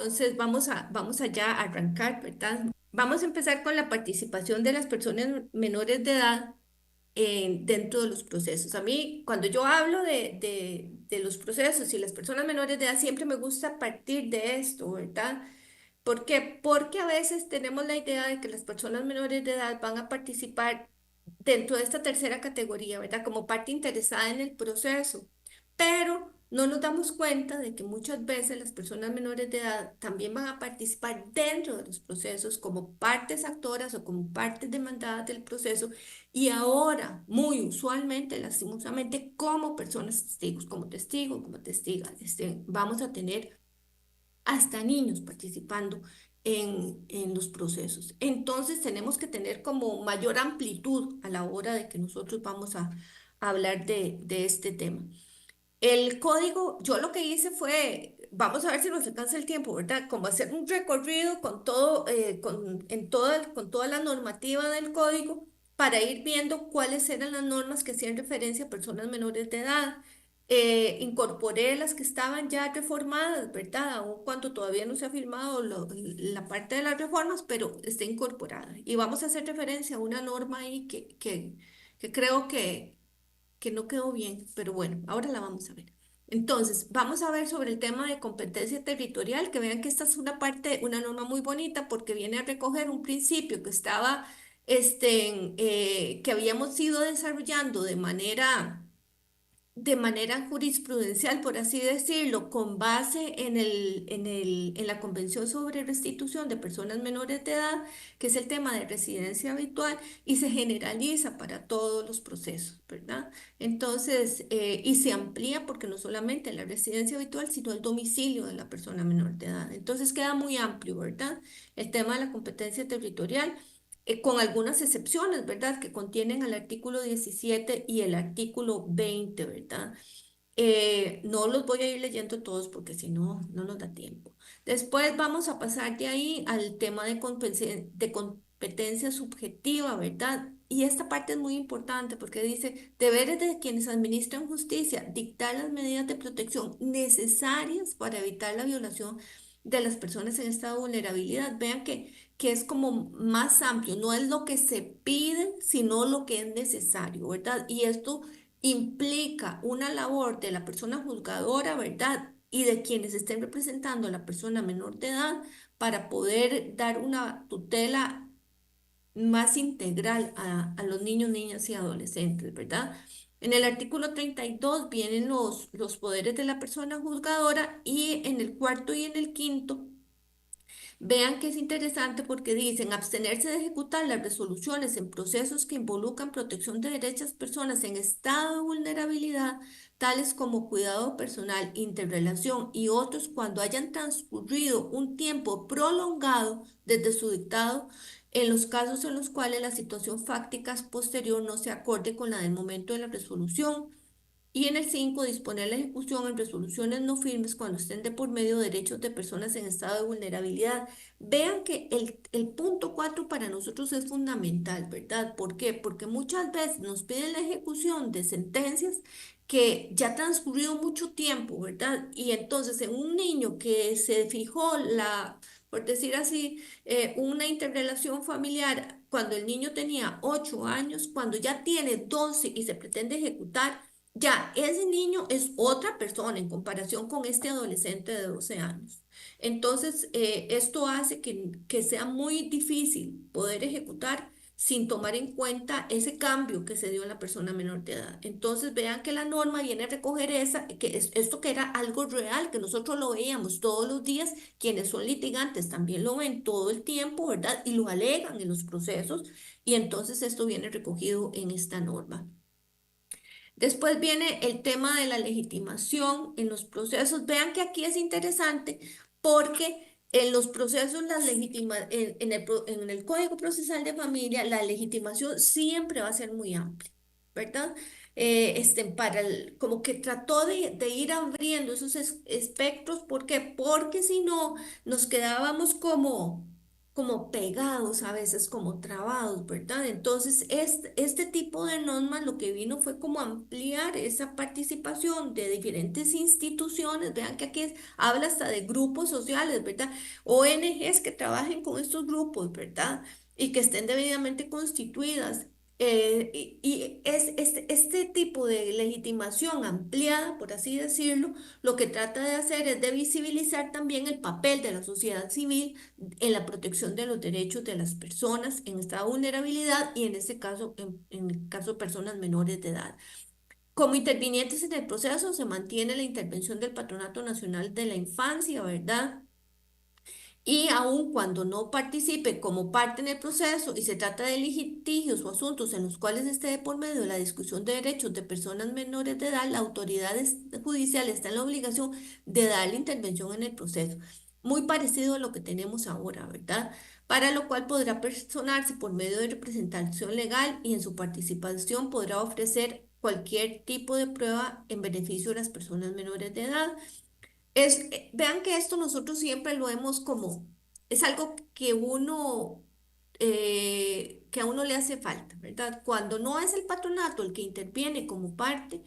Entonces vamos allá a arrancar, ¿verdad? Vamos a empezar con la participación de las personas menores de edad dentro de los procesos. A mí, cuando yo hablo de los procesos y las personas menores de edad, siempre me gusta partir de esto, ¿verdad? ¿Por qué? Porque a veces tenemos la idea de que las personas menores de edad van a participar dentro de esta tercera categoría, ¿verdad? Como parte interesada en el proceso, pero no nos damos cuenta de que muchas veces las personas menores de edad también van a participar dentro de los procesos como partes actoras o como partes demandadas del proceso y ahora, muy usualmente, lastimosamente, como personas testigos, como testigos, como testigas, vamos a tener hasta niños participando en los procesos. Entonces tenemos que tener como mayor amplitud a la hora de que nosotros vamos a hablar de este tema. El código, yo lo que hice fue, vamos a ver si nos alcanza el tiempo, ¿verdad? Como hacer un recorrido con todo, con toda la normativa del código para ir viendo cuáles eran las normas que hacían referencia a personas menores de edad. Incorporé las que estaban ya reformadas, ¿verdad? Aun cuando todavía no se ha firmado la parte de las reformas, pero está incorporada. Y vamos a hacer referencia a una norma ahí que creo que no quedó bien, pero bueno, ahora la vamos a ver. Entonces, vamos a ver sobre el tema de competencia territorial, que vean que esta es una parte, una norma muy bonita porque viene a recoger un principio que estaba, que habíamos ido desarrollando de manera jurisprudencial, por así decirlo, con base en la Convención sobre Restitución de Personas Menores de Edad, que es el tema de residencia habitual, y se generaliza para todos los procesos, ¿verdad? Entonces, y se amplía porque no solamente la residencia habitual, sino el domicilio de la persona menor de edad. Entonces, queda muy amplio, ¿verdad? El tema de la competencia territorial con algunas excepciones, ¿verdad? Que contienen el artículo 17 y el artículo 20, ¿verdad? No los voy a ir leyendo todos porque si no, no nos da tiempo. Después vamos a pasar de ahí al tema de competencia subjetiva, ¿verdad? Y esta parte es muy importante porque dice, deberes de quienes administran justicia, dictar las medidas de protección necesarias para evitar la violación de las personas en estado de vulnerabilidad. Vean que es como más amplio, no es lo que se pide, sino lo que es necesario, ¿verdad? Y esto implica una labor de la persona juzgadora, ¿verdad? Y de quienes estén representando a la persona menor de edad para poder dar una tutela más integral a los niños, niñas y adolescentes, ¿verdad? En el artículo 32 vienen los poderes de la persona juzgadora y en el cuarto y en el quinto vean que es interesante porque dicen abstenerse de ejecutar las resoluciones en procesos que involucran protección de derechas personas en estado de vulnerabilidad, tales como cuidado personal, interrelación y otros cuando hayan transcurrido un tiempo prolongado desde su dictado, en los casos en los cuales la situación fáctica posterior no se acorde con la del momento de la resolución. Y en el 5 disponer la ejecución en resoluciones no firmes cuando estén de por medio derechos de personas en estado de vulnerabilidad. Vean que el punto 4 para nosotros es fundamental, ¿verdad? ¿Por qué? Porque muchas veces nos piden la ejecución de sentencias que ya ha transcurrido mucho tiempo, ¿verdad? Y entonces en un niño que se fijó por decir así, una interrelación familiar cuando el niño tenía 8 años, cuando ya tiene 12 y se pretende ejecutar, ya, ese niño es otra persona en comparación con este adolescente de 12 años. Entonces, esto hace que sea muy difícil poder ejecutar sin tomar en cuenta ese cambio que se dio en la persona menor de edad. Entonces, vean que la norma viene a recoger que es, esto que era algo real, que nosotros lo veíamos todos los días, quienes son litigantes también lo ven todo el tiempo, ¿verdad? Y lo alegan en los procesos, y entonces esto viene recogido en esta norma. Después viene el tema de la legitimación en los procesos. Vean que aquí es interesante porque en los procesos, en el Código Procesal de Familia, la legitimación siempre va a ser muy amplia, ¿verdad? Como que trató de ir abriendo esos espectros. ¿Por qué? Porque si no, nos quedábamos como como pegados, a veces como trabados, ¿verdad? Entonces, este tipo de normas lo que vino fue como ampliar esa participación de diferentes instituciones. Vean que habla hasta de grupos sociales, ¿verdad? ONGs que trabajen con estos grupos, ¿verdad? Y que estén debidamente constituidas. Y es este tipo de legitimación ampliada, por así decirlo, lo que trata de hacer es de visibilizar también el papel de la sociedad civil en la protección de los derechos de las personas en estado de vulnerabilidad y en este caso, en el caso de personas menores de edad. Como intervinientes en el proceso se mantiene la intervención del Patronato Nacional de la Infancia, ¿verdad? Y aun cuando no participe como parte en el proceso y se trata de litigios o asuntos en los cuales esté de por medio de la discusión de derechos de personas menores de edad, la autoridad judicial está en la obligación de dar la intervención en el proceso. Muy parecido a lo que tenemos ahora, ¿verdad? Para lo cual podrá personarse por medio de representación legal y en su participación podrá ofrecer cualquier tipo de prueba en beneficio de las personas menores de edad. Vean que esto nosotros siempre lo hemos como, es algo que que a uno le hace falta, ¿verdad? Cuando no es el patronato el que interviene como parte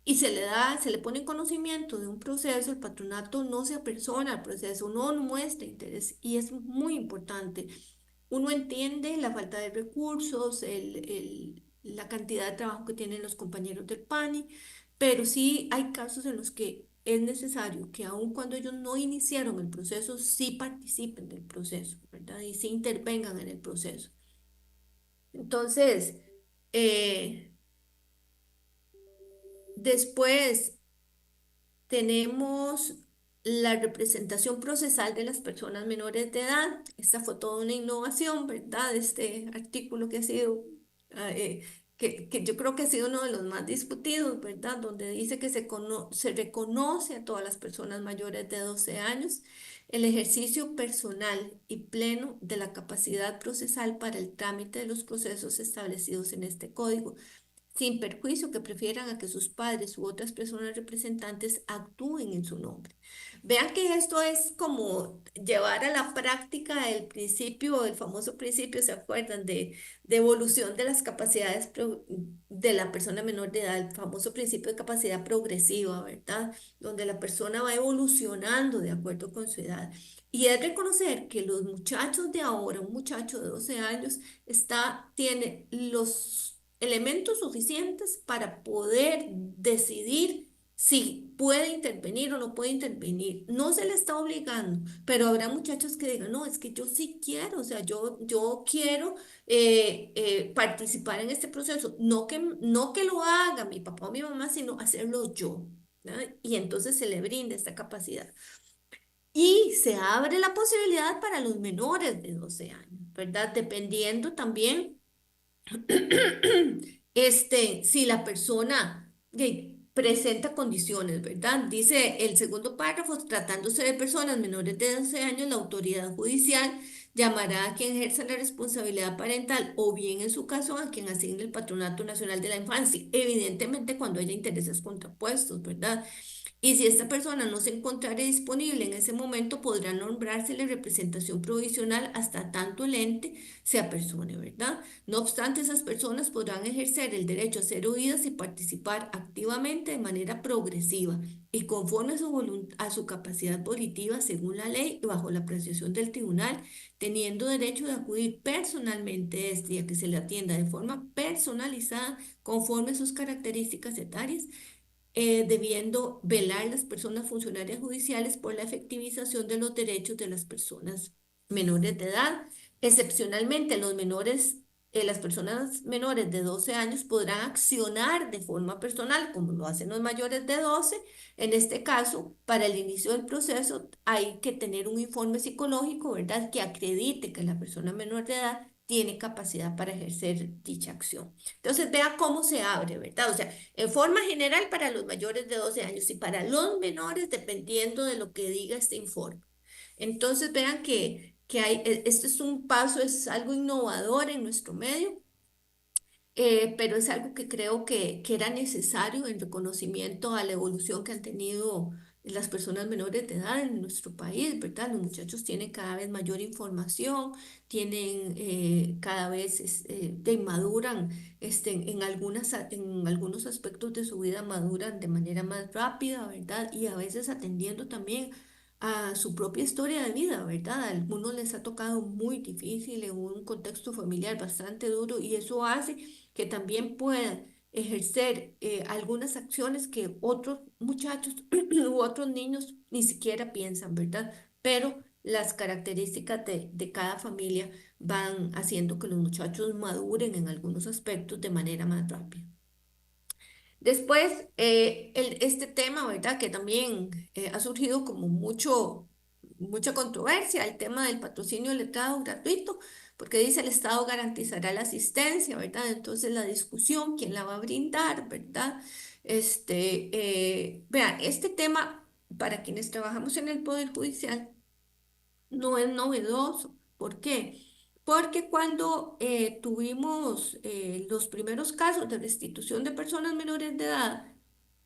y se le pone en conocimiento de un proceso, el patronato no se apersona al proceso, no muestra interés y es muy importante. Uno entiende la falta de recursos, la cantidad de trabajo que tienen los compañeros del PANI, pero sí hay casos en los que es necesario que aun cuando ellos no iniciaron el proceso, sí participen del proceso, ¿verdad? Y sí intervengan en el proceso. Entonces, eh, después tenemos la representación procesal de las personas menores de edad. Esta fue toda una innovación, ¿verdad? Este artículo que ha sido, que yo creo que ha sido uno de los más discutidos, ¿verdad? Donde dice que se reconoce a todas las personas mayores de 12 años el ejercicio personal y pleno de la capacidad procesal para el trámite de los procesos establecidos en este código sin perjuicio que prefieran a que sus padres u otras personas representantes actúen en su nombre. Vean que esto es como llevar a la práctica el principio, el famoso principio, ¿se acuerdan? De evolución de las capacidades de la persona menor de edad, el famoso principio de capacidad progresiva, ¿verdad? Donde la persona va evolucionando de acuerdo con su edad. Y es reconocer que los muchachos de ahora, un muchacho de 12 años, tiene los elementos suficientes para poder decidir si puede intervenir o no puede intervenir. No se le está obligando, pero habrá muchachos que digan, no, es que yo sí quiero, o sea, yo quiero participar en este proceso, no que lo haga mi papá o mi mamá, sino hacerlo yo, ¿no? Y entonces se le brinda esta capacidad. Y se abre la posibilidad para los menores de 12 años, ¿verdad? Dependiendo también si la persona presenta condiciones, ¿verdad? Dice el segundo párrafo, tratándose de personas menores de 12 años, la autoridad judicial llamará a quien ejerza la responsabilidad parental o bien en su caso a quien asigne el Patronato Nacional de la Infancia, evidentemente cuando haya intereses contrapuestos, ¿verdad? Y si esta persona no se encontrara disponible en ese momento, podrá nombrársele representación provisional hasta tanto el ente se apersone, ¿verdad? No obstante, esas personas podrán ejercer el derecho a ser oídas y participar activamente de manera progresiva y conforme a a su capacidad volitiva según la ley y bajo la apreciación del tribunal, teniendo derecho de acudir personalmente a este y a que se le atienda de forma personalizada conforme a sus características etarias debiendo velar las personas funcionarias judiciales por la efectivización de los derechos de las personas menores de edad. Excepcionalmente, las personas menores de 12 años podrán accionar de forma personal, como lo hacen los mayores de 12. En este caso, para el inicio del proceso hay que tener un informe psicológico, ¿verdad?, que acredite que la persona menor de edad tiene capacidad para ejercer dicha acción. Entonces, vea cómo se abre, ¿verdad? O sea, en forma general para los mayores de 12 años y para los menores dependiendo de lo que diga este informe. Entonces vean que este es un paso, es algo innovador en nuestro medio, pero es algo que creo que era necesario en reconocimiento a la evolución que han tenido las personas menores de edad en nuestro país, ¿verdad? Los muchachos tienen cada vez mayor información, tienen cada vez, maduran, en algunos aspectos de su vida maduran de manera más rápida, ¿verdad? Y a veces atendiendo también a su propia historia de vida, ¿verdad? A algunos les ha tocado muy difícil en un contexto familiar bastante duro y eso hace que también puedan ejercer algunas acciones que otros muchachos u otros niños ni siquiera piensan, ¿verdad? Pero las características de cada familia van haciendo que los muchachos maduren en algunos aspectos de manera más rápida. Después, este tema, ¿verdad? Que también ha surgido como mucha controversia, el tema del patrocinio letrado gratuito, porque dice el Estado garantizará la asistencia, ¿verdad? Entonces la discusión, ¿quién la va a brindar, ¿verdad? Vean, este tema, para quienes trabajamos en el Poder Judicial, no es novedoso. ¿Por qué? Porque cuando tuvimos los primeros casos de restitución de personas menores de edad,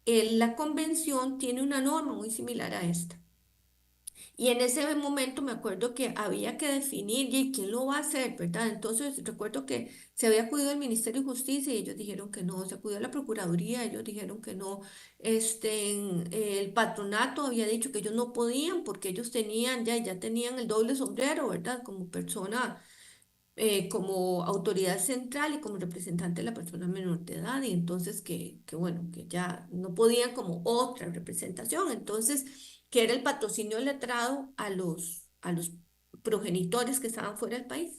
la convención tiene una norma muy similar a esta. Y en ese momento me acuerdo que había que definir y quién lo va a hacer, ¿verdad? Entonces recuerdo que se había acudido al Ministerio de Justicia y ellos dijeron que no, se acudió a la Procuraduría, ellos dijeron que no, el patronato había dicho que ellos no podían porque ellos tenían, ya tenían el doble sombrero, ¿verdad? Como persona como autoridad central y como representante de la persona menor de edad, y entonces que bueno, que ya no podían como otra representación, entonces que era el patrocinio letrado a los progenitores que estaban fuera del país.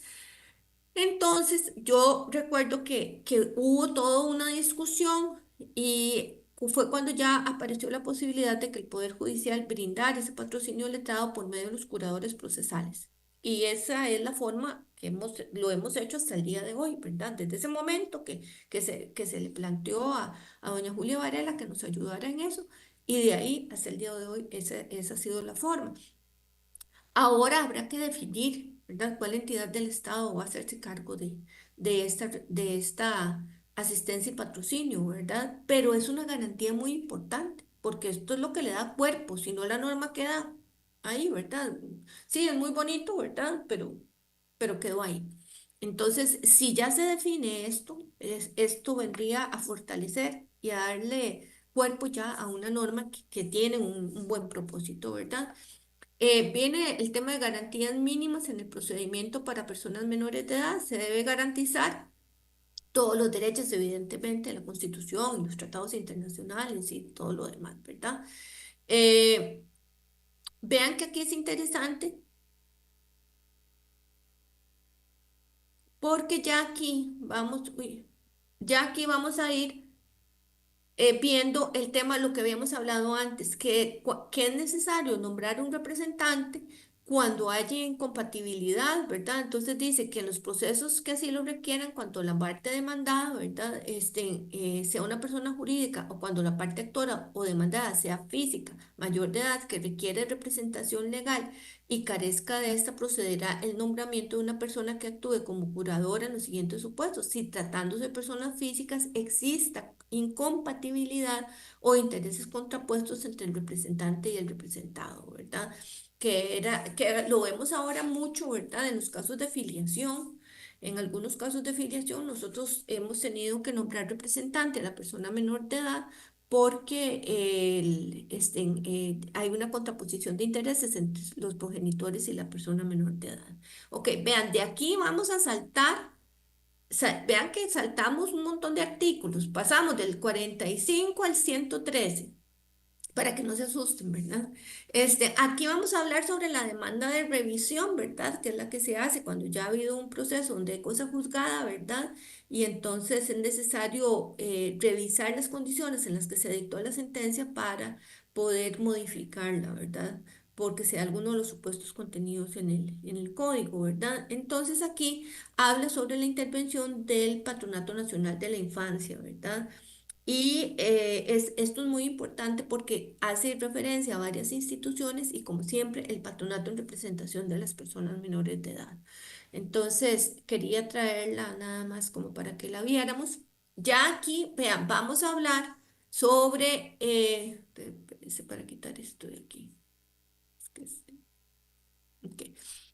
Entonces, yo recuerdo que hubo toda una discusión y fue cuando ya apareció la posibilidad de que el Poder Judicial brindara ese patrocinio letrado por medio de los curadores procesales. Y esa es la forma que lo hemos hecho hasta el día de hoy, ¿verdad? Desde ese momento que se le planteó a doña Julia Varela que nos ayudara en eso, y de ahí hasta el día de hoy esa ha sido la forma. Ahora habrá que definir, ¿verdad?, cuál entidad del Estado va a hacerse cargo de esta asistencia y patrocinio, ¿verdad? Pero es una garantía muy importante, porque esto es lo que le da cuerpo, si no la norma queda ahí, ¿verdad? Sí, es muy bonito, ¿verdad? Pero quedó ahí. Entonces, si ya se define esto, esto vendría a fortalecer y a darle cuerpo ya a una norma que tiene un buen propósito, ¿verdad? Viene el tema de garantías mínimas en el procedimiento para personas menores de edad. Se debe garantizar todos los derechos, evidentemente, de la Constitución y los tratados internacionales y todo lo demás, ¿verdad? Eh, Vean que aquí es interesante porque ya aquí vamos a ir viendo el tema, lo que habíamos hablado antes, que es necesario nombrar un representante cuando haya incompatibilidad, ¿verdad? Entonces dice que en los procesos que así lo requieran, cuando la parte demandada, ¿verdad? Sea una persona jurídica o cuando la parte actora o demandada sea física, mayor de edad, que requiere representación legal y carezca de esta, procederá el nombramiento de una persona que actúe como curadora en los siguientes supuestos. Si tratándose de personas físicas exista incompatibilidad o intereses contrapuestos entre el representante y el representado, ¿verdad? Que lo vemos ahora mucho, ¿verdad? En los casos de filiación. En algunos casos de filiación, nosotros hemos tenido que nombrar representante a la persona menor de edad porque hay una contraposición de intereses entre los progenitores y la persona menor de edad. Ok, vean, de aquí vamos a saltar. Vean que saltamos un montón de artículos, pasamos del 45 al 113 para que no se asusten, ¿verdad? Aquí vamos a hablar sobre la demanda de revisión, ¿verdad? Que es la que se hace cuando ya ha habido un proceso donde hay cosa juzgada, ¿verdad? Y entonces es necesario revisar las condiciones en las que se dictó la sentencia para poder modificarla, ¿verdad? Porque sea alguno de los supuestos contenidos en el código, ¿verdad? Entonces aquí habla sobre la intervención del Patronato Nacional de la Infancia, ¿verdad? Y esto es muy importante porque hace referencia a varias instituciones y como siempre el patronato en representación de las personas menores de edad. Entonces quería traerla nada más como para que la viéramos. Ya aquí, vean, vamos a hablar sobre, espérese para quitar esto de aquí. Es que ok.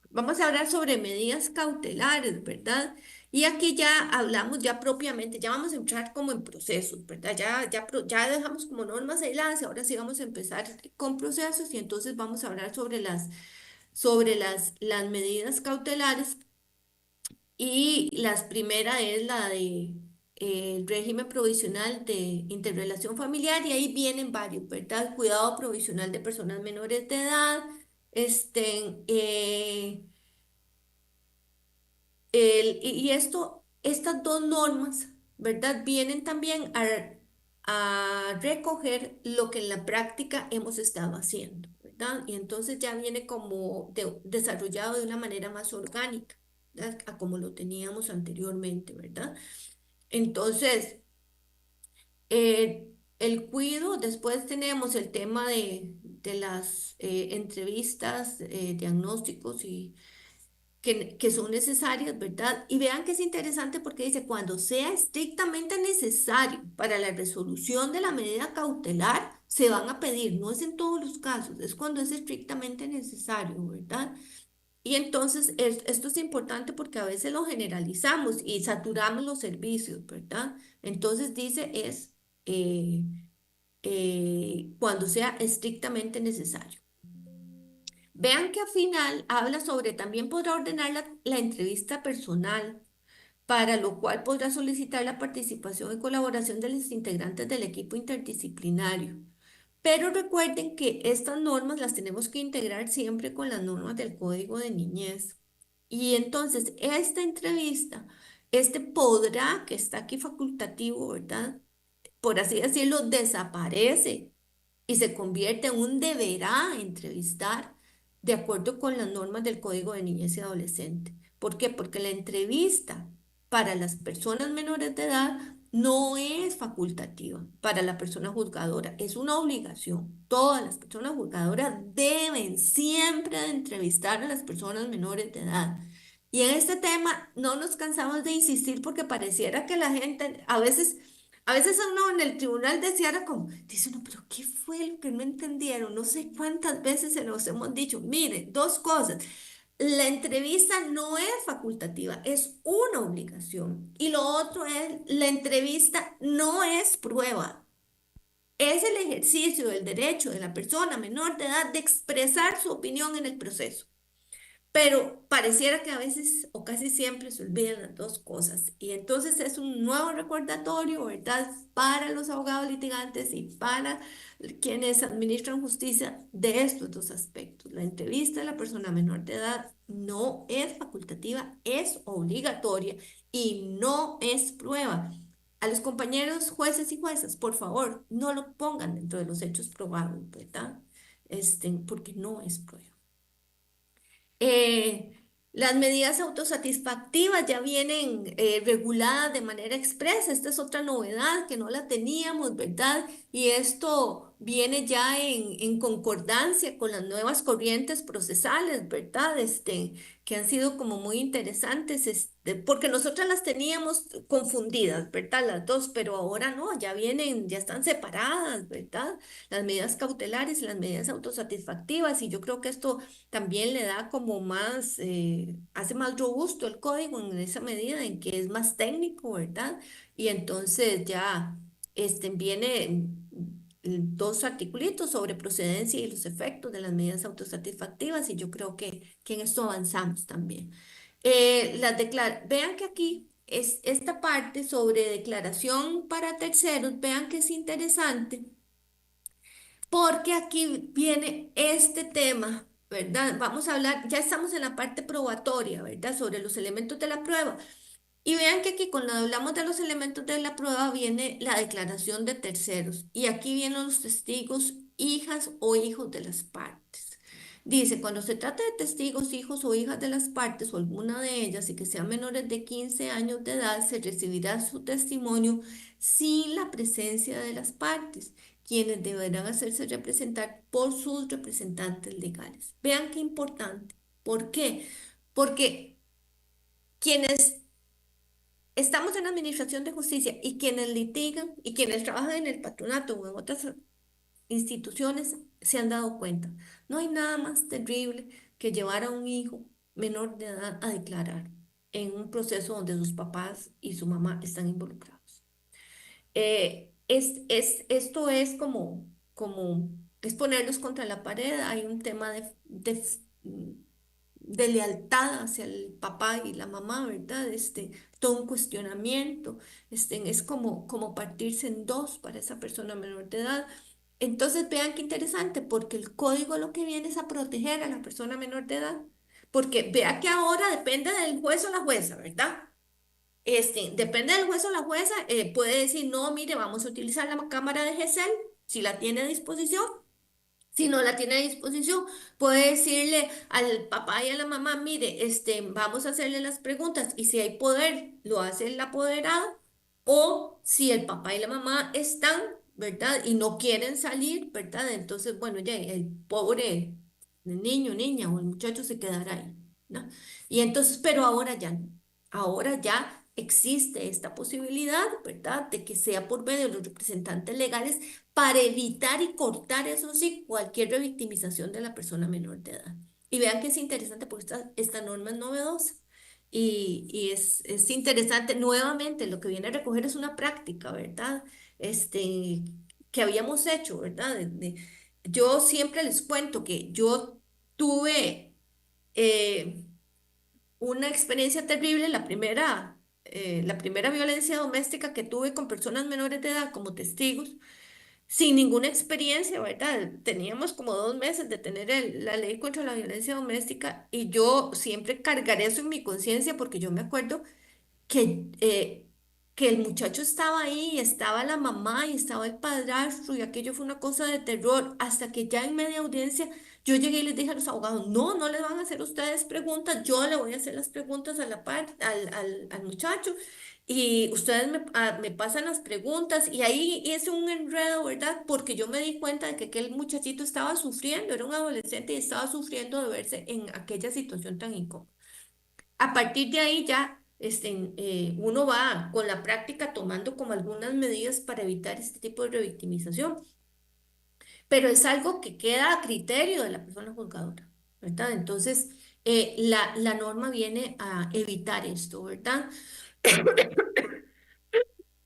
Vamos a hablar sobre medidas cautelares, ¿verdad? Y aquí ya hablamos ya propiamente, ya vamos a entrar como en procesos, ¿verdad? Ya dejamos como normas aisladas y ahora sí vamos a empezar con procesos y entonces vamos a hablar sobre las medidas cautelares y la primera es la de el régimen provisional de interrelación familiar y ahí vienen varios, ¿verdad? Cuidado provisional de personas menores de edad, este, y estas dos normas, ¿verdad? Vienen también a recoger lo que en la práctica hemos estado haciendo, ¿verdad? Y entonces ya viene como desarrollado de una manera más orgánica, ¿verdad? A como lo teníamos anteriormente, ¿verdad? Entonces, el cuido, después tenemos el tema de las entrevistas, diagnósticos y que son necesarias, ¿verdad? Y vean que es interesante porque dice, cuando sea estrictamente necesario para la resolución de la medida cautelar, se van a pedir, no es en todos los casos, es cuando es estrictamente necesario, ¿verdad? Y entonces esto es importante porque a veces lo generalizamos y saturamos los servicios, ¿verdad? Entonces dice eh, cuando sea estrictamente necesario. Vean que al final habla sobre también podrá ordenar la entrevista personal, para lo cual podrá solicitar la participación y colaboración de los integrantes del equipo interdisciplinario. Pero recuerden que estas normas las tenemos que integrar siempre con las normas del Código de Niñez. Y entonces, esta entrevista, este podrá, que está aquí facultativo, ¿verdad? Por así decirlo, desaparece y se convierte en un deberá entrevistar de acuerdo con las normas del Código de Niñez y Adolescente. ¿Por qué? Porque la entrevista para las personas menores de edad no es facultativa para la persona juzgadora, es una obligación. Todas las personas juzgadoras deben siempre de entrevistar a las personas menores de edad. Y en este tema no nos cansamos de insistir porque pareciera que la gente a veces uno en el tribunal decía como, dice uno, pero ¿qué fue lo que no entendieron? No sé cuántas veces se los hemos dicho. Mire, dos cosas. La entrevista no es facultativa, es una obligación. Y lo otro es, la entrevista no es prueba. Es el ejercicio del derecho de la persona menor de edad de expresar su opinión en el proceso. Pero pareciera que a veces o casi siempre se olvidan las dos cosas. Y entonces es un nuevo recordatorio, ¿verdad? Para los abogados litigantes y para quienes administran justicia de estos dos aspectos. La entrevista de la persona menor de edad no es facultativa, es obligatoria y no es prueba. A los compañeros jueces y juezas, por favor, no lo pongan dentro de los hechos probables, ¿verdad? Porque no es prueba. Las medidas autosatisfactivas ya vienen reguladas de manera expresa. Esta es otra novedad que no la teníamos, ¿verdad? Y esto viene ya en concordancia con las nuevas corrientes procesales, ¿verdad? Que han sido como muy interesantes, porque nosotras las teníamos confundidas, ¿verdad? Las dos, pero ahora no, ya vienen, ya están separadas, ¿verdad? Las medidas cautelares y las medidas autosatisfactivas. Y yo creo que esto también le da como más, hace más robusto el código en esa medida en que es más técnico, ¿verdad? Y entonces ya viene dos articulitos sobre procedencia y los efectos de las medidas autosatisfactivas y yo creo que en esto avanzamos también. Vean que aquí es esta parte sobre declaración para terceros, vean que es interesante porque aquí viene este tema, ¿verdad? Vamos a hablar, ya estamos en la parte probatoria, ¿verdad? Sobre los elementos de la prueba. Y vean que aquí cuando hablamos de los elementos de la prueba viene la declaración de terceros. Y aquí vienen los testigos, hijas o hijos de las partes. Dice, cuando se trata de testigos, hijos o hijas de las partes o alguna de ellas y que sean menores de 15 años de edad, se recibirá su testimonio sin la presencia de las partes, quienes deberán hacerse representar por sus representantes legales. Vean qué importante. ¿Por qué? Porque quienes estamos en la administración de justicia y quienes litigan y quienes trabajan en el patronato o en otras instituciones se han dado cuenta. No hay nada más terrible que llevar a un hijo menor de edad a declarar en un proceso donde sus papás y su mamá están involucrados. Esto es es ponerlos contra la pared. Hay un tema de lealtad hacia el papá y la mamá, ¿verdad? Todo un cuestionamiento. Es como partirse en dos para esa persona menor de edad. Entonces, vean qué interesante, porque el código lo que viene es a proteger a la persona menor de edad. Porque vea que ahora depende del juez o la jueza, ¿verdad? Depende del juez o la jueza, puede decir, no, mire, vamos a utilizar la cámara de GESEL, si la tiene a disposición. Si no la tiene a disposición, puede decirle al papá y a la mamá, mire, vamos a hacerle las preguntas y si hay poder, lo hace el apoderado. O si el papá y la mamá están, ¿verdad? Y no quieren salir, ¿verdad? Entonces, bueno, ya el pobre niño, niña o el muchacho se quedará ahí, ¿no? Y entonces, pero ahora ya no. Ahora ya existe esta posibilidad, ¿verdad? De que sea por medio de los representantes legales para evitar y cortar, eso sí, cualquier revictimización de la persona menor de edad. Y vean que es interesante porque esta norma es novedosa y es interesante. Nuevamente, lo que viene a recoger es una práctica, ¿verdad? Este, que habíamos hecho, ¿verdad? Yo siempre les cuento que yo tuve una experiencia terrible, la primera violencia doméstica que tuve con personas menores de edad como testigos sin ninguna experiencia, ¿verdad? Teníamos como 2 meses de tener la ley contra la violencia doméstica y yo siempre cargaré eso en mi conciencia porque yo me acuerdo que el muchacho estaba ahí, estaba la mamá y estaba el padrastro y aquello fue una cosa de terror hasta que ya en media audiencia yo llegué y les dije a los abogados, no, no les van a hacer ustedes preguntas, yo le voy a hacer las preguntas a la al muchacho y ustedes me pasan las preguntas y ahí hice un enredo, ¿verdad? Porque yo me di cuenta de que aquel muchachito estaba sufriendo, era un adolescente y estaba sufriendo de verse en aquella situación tan incómoda. A partir de ahí ya uno va con la práctica tomando como algunas medidas para evitar este tipo de revictimización, pero es algo que queda a criterio de la persona juzgadora, ¿verdad? Entonces, la norma viene a evitar esto, ¿verdad?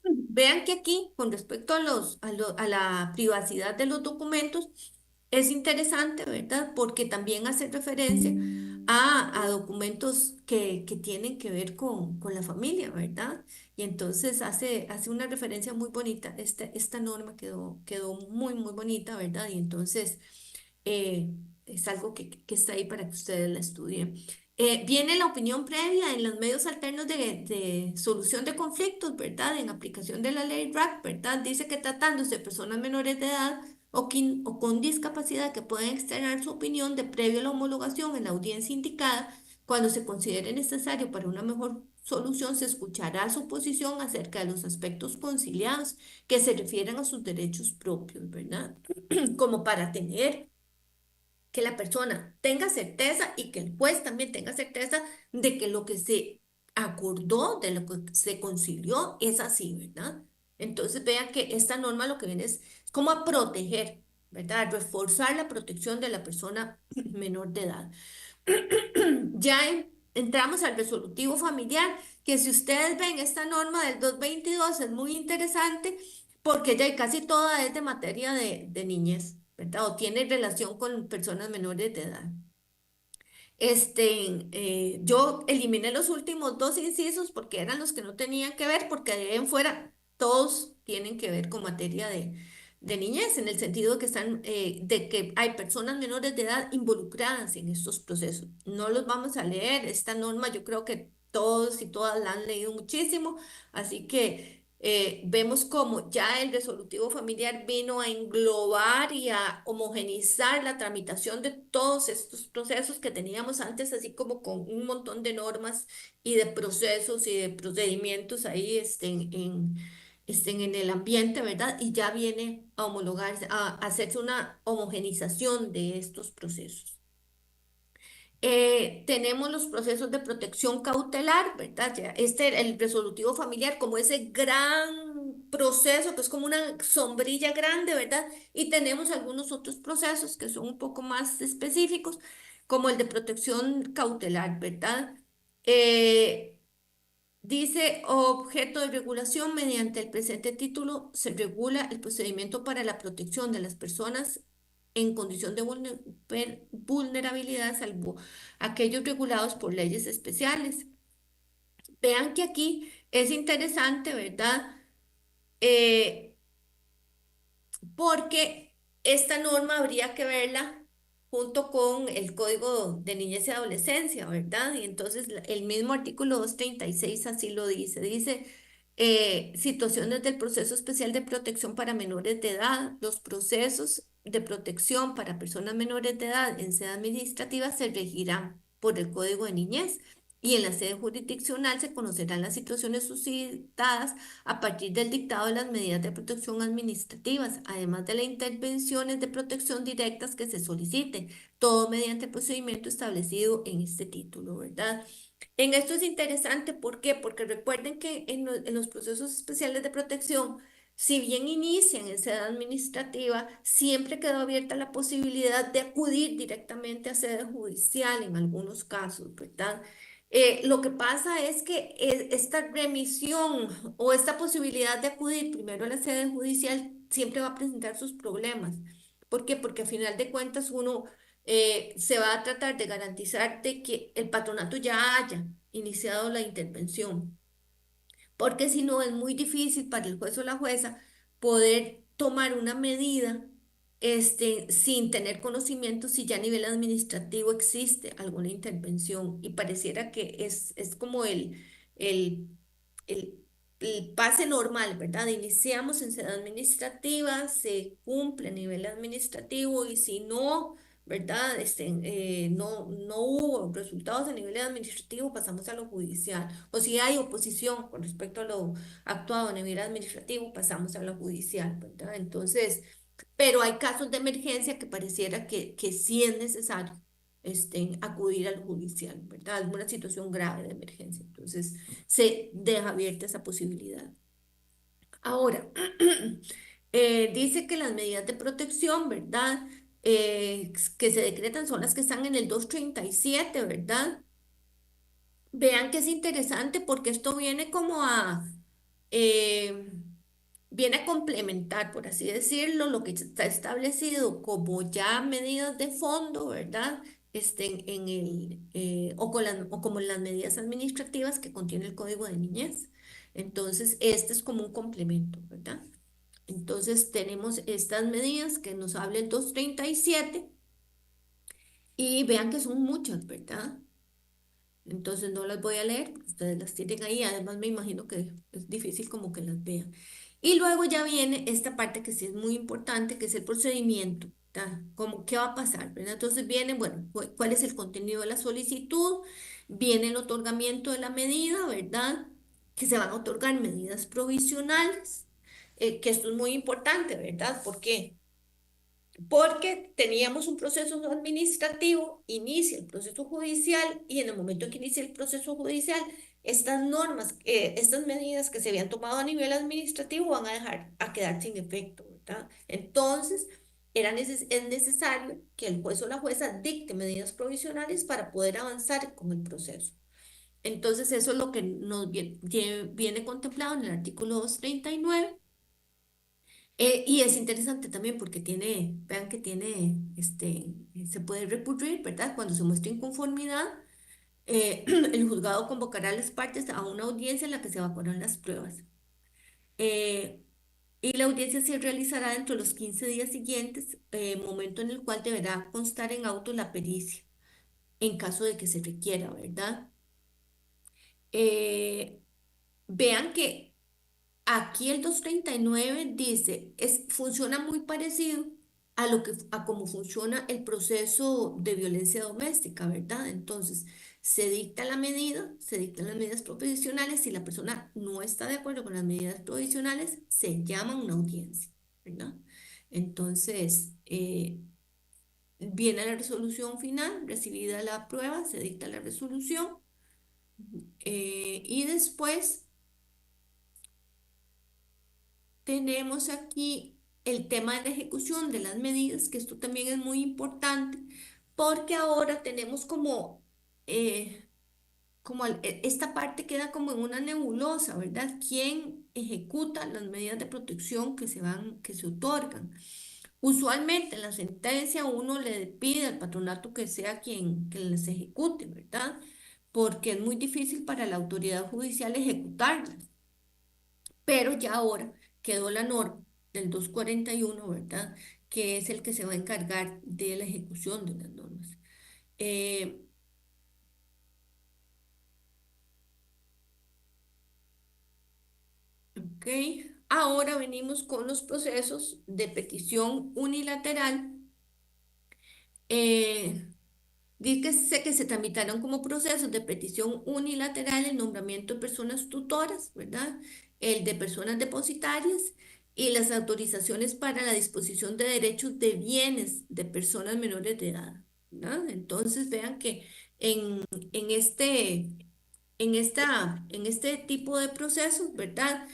Vean que aquí, con respecto a la privacidad de los documentos, es interesante, ¿verdad? Porque también hace referencia a documentos que tienen que ver con la familia, ¿verdad? Y entonces hace una referencia muy bonita. Esta norma quedó muy, muy bonita, ¿verdad? Y entonces eh, es algo que está ahí para que ustedes la estudien. Viene la opinión previa en los medios alternos de solución de conflictos, ¿verdad? En aplicación de la ley RAC, ¿verdad? Dice que tratándose de personas menores de edad o con discapacidad que pueden externar su opinión de previo a la homologación en la audiencia indicada, cuando se considere necesario para una mejor solución, se escuchará su posición acerca de los aspectos conciliados que se refieren a sus derechos propios, ¿verdad? Como para tener que la persona tenga certeza y que el juez también tenga certeza de que lo que se acordó, de lo que se concilió, es así, ¿verdad? Entonces vean que esta norma lo que viene es como a proteger, ¿verdad? Reforzar la protección de la persona menor de edad. Ya entramos al resolutivo familiar, que si ustedes ven esta norma del 222 es muy interesante porque ya casi toda es de materia de niñez, ¿verdad? O tiene relación con personas menores de edad. Yo eliminé los últimos dos incisos porque eran los que no tenían que ver, porque de ahí en fuera todos tienen que ver con materia de niñez, en el sentido de que de que hay personas menores de edad involucradas en estos procesos. No los vamos a leer, esta norma yo creo que todos y todas la han leído muchísimo, así que vemos como ya el resolutivo familiar vino a englobar y a homogenizar la tramitación de todos estos procesos que teníamos antes, así como con un montón de normas y de procesos y de procedimientos ahí estén en el ambiente, ¿verdad? Y ya viene a homologarse, a hacerse una homogenización de estos procesos. Tenemos los procesos de protección cautelar, ¿verdad? Ya, el resolutivo familiar, como ese gran proceso que es como una sombrilla grande, ¿verdad? Y tenemos algunos otros procesos que son un poco más específicos, como el de protección cautelar, ¿verdad? Eh, Dice, objeto de regulación, mediante el presente título se regula el procedimiento para la protección de las personas en condición de vulnerabilidad, salvo aquellos regulados por leyes especiales. Vean que aquí es interesante, ¿verdad? Eh, Porque esta norma habría que verla junto con el Código de Niñez y Adolescencia, ¿verdad? Y entonces el mismo artículo 236 así lo dice. Dice, situaciones del proceso especial de protección para menores de edad. Los procesos de protección para personas menores de edad en sede administrativa se regirán por el Código de Niñez. Y en la sede jurisdiccional se conocerán las situaciones suscitadas a partir del dictado de las medidas de protección administrativas, además de las intervenciones de protección directas que se soliciten, todo mediante el procedimiento establecido en este título, ¿verdad? En esto es interesante, ¿por qué? Porque recuerden que en los procesos especiales de protección, si bien inician en sede administrativa, siempre quedó abierta la posibilidad de acudir directamente a sede judicial en algunos casos, ¿verdad? Lo que pasa es que esta remisión o esta posibilidad de acudir primero a la sede judicial siempre va a presentar sus problemas. ¿Por qué? Porque a final de cuentas uno se va a tratar de garantizar de que el patronato ya haya iniciado la intervención, porque si no es muy difícil para el juez o la jueza poder tomar una medida sin tener conocimiento si ya a nivel administrativo existe alguna intervención y pareciera que es como el, el, el pase normal, ¿verdad? Iniciamos en sede administrativa, se cumple a nivel administrativo y si no... ¿Verdad? No hubo resultados a nivel administrativo, pasamos a lo judicial. O si hay oposición con respecto a lo actuado a nivel administrativo, pasamos a lo judicial, ¿verdad? Entonces, pero hay casos de emergencia que pareciera que sí es necesario acudir al judicial, ¿verdad? Alguna situación grave de emergencia. Entonces, se deja abierta esa posibilidad. Ahora, dice que las medidas de protección, ¿verdad? Que se decretan son las que están en el 237, ¿verdad? Vean que es interesante porque esto viene como eh, viene a complementar, por así decirlo, lo que está establecido como ya medidas de fondo, ¿verdad? O como las medidas administrativas que contiene el Código de Niñez. Entonces, este es como un complemento, ¿verdad? Entonces, tenemos estas medidas que nos habla el 237 y vean que son muchas, ¿verdad? Entonces no las voy a leer, porque ustedes las tienen ahí, además me imagino que es difícil como que las vean. Y luego ya viene esta parte que sí es muy importante, que es el procedimiento, ¿tá? Como, ¿qué va a pasar? ¿Verdad? Entonces viene, bueno, cuál es el contenido de la solicitud, viene el otorgamiento de la medida, ¿verdad? Que se van a otorgar medidas provisionales, que esto es muy importante, ¿verdad? ¿Por qué? Porque teníamos un proceso administrativo, inicia el proceso judicial y en el momento en que inicia el proceso judicial, estas normas, estas medidas que se habían tomado a nivel administrativo van a dejar a quedar sin efecto, ¿verdad? Entonces, es necesario que el juez o la jueza dicte medidas provisionales para poder avanzar con el proceso. Entonces, eso es lo que nos viene contemplado en el artículo 239. Y es interesante también porque tiene, vean que tiene, se puede recurrir, ¿verdad? Cuando se muestre inconformidad, el juzgado convocará a las partes a una audiencia en la que se evaluarán las pruebas. Eh, y la audiencia se realizará dentro de los 15 días siguientes, momento en el cual deberá constar en auto la pericia, en caso de que se requiera, ¿verdad? Eh, Vean que aquí el 239 dice, funciona muy parecido a cómo funciona el proceso de violencia doméstica, ¿verdad? Entonces, se dicta la medida, se dictan las medidas provisionales. Si la persona no está de acuerdo con las medidas provisionales, se llama a una audiencia, ¿verdad? Entonces, Viene la resolución final, recibida la prueba, se dicta la resolución y después tenemos aquí el tema de la ejecución de las medidas, que esto también es muy importante, porque ahora tenemos eh, esta parte queda como en una nebulosa, ¿verdad? ¿Quién ejecuta las medidas de protección que se otorgan? Usualmente en la sentencia uno le pide al patronato que sea quien que les ejecute, ¿verdad? Porque es muy difícil para la autoridad judicial ejecutarlas. Pero ya ahora quedó la norma del 241, ¿verdad? Que es el que se va a encargar de la ejecución de las normas. Eh, ok, ahora venimos con los procesos de petición unilateral. Eh, Dice que se tramitaron como procesos de petición unilateral el nombramiento de personas tutoras, ¿verdad? El de personas depositarias y las autorizaciones para la disposición de derechos de bienes de personas menores de edad, ¿verdad? Entonces vean que en, en este, en este tipo de procesos, ¿verdad?